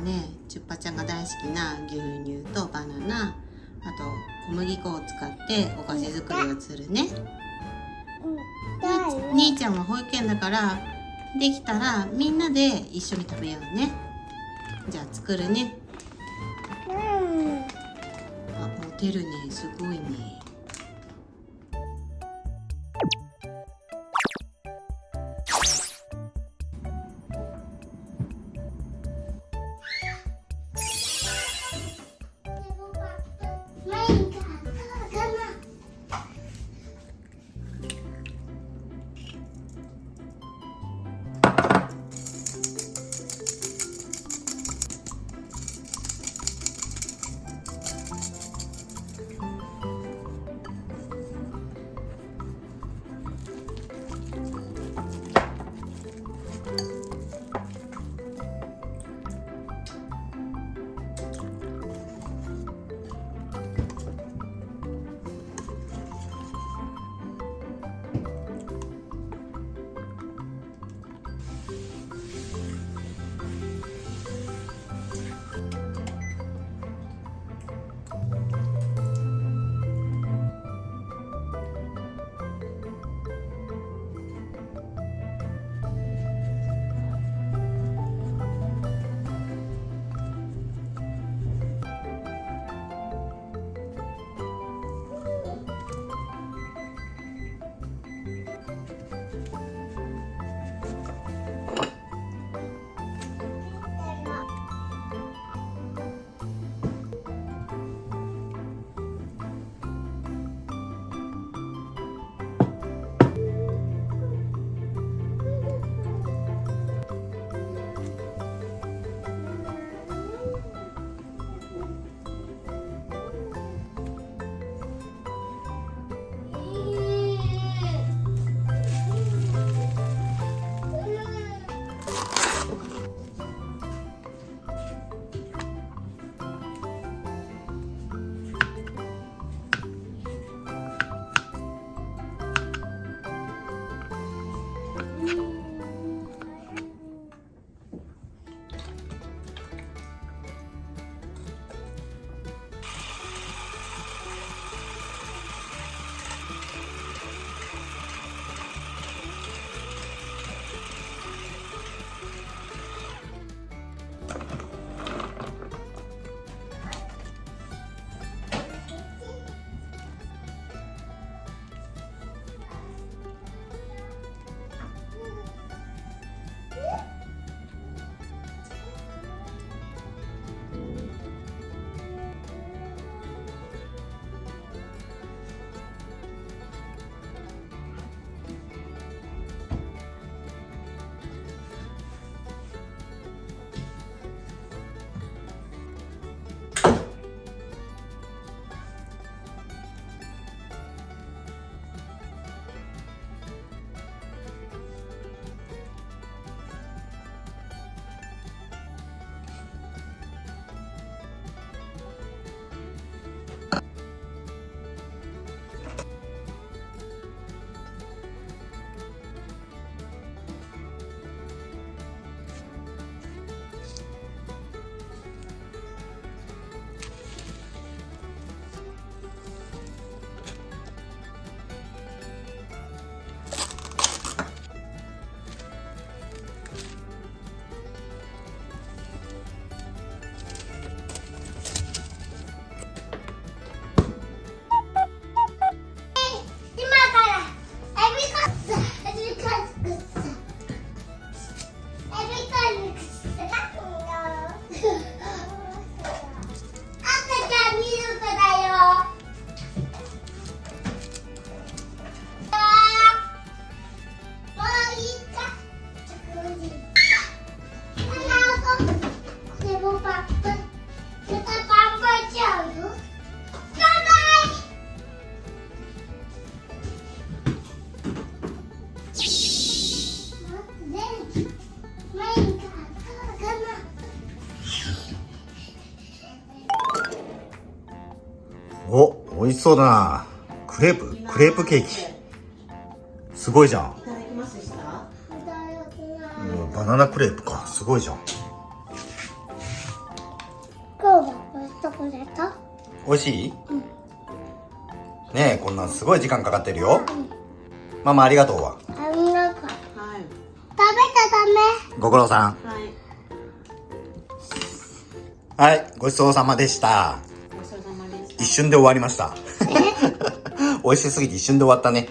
ね、チュッパちゃんが大好きな牛乳とバナナ、あと小麦粉を使ってお菓子作りをするね。兄ちゃんは保育園だからできたらみんなで一緒に食べようね。じゃあ作るね。あ、持てるね、すごいね。お、美味しそうだな。クレープケーキ。すごいじゃん。いただきますした。バナナクレープか。すごいじゃん。これと。美味しい？うん。ねえ、こんなんすごい時間かかってるよ。ママありがとうわ。ありがとう。はい。食べちゃダご苦労さん。はい。はい、ごちそうさまでした。ごちそうさまでした。一瞬で終わりました。美味しすぎて一瞬で終わったね。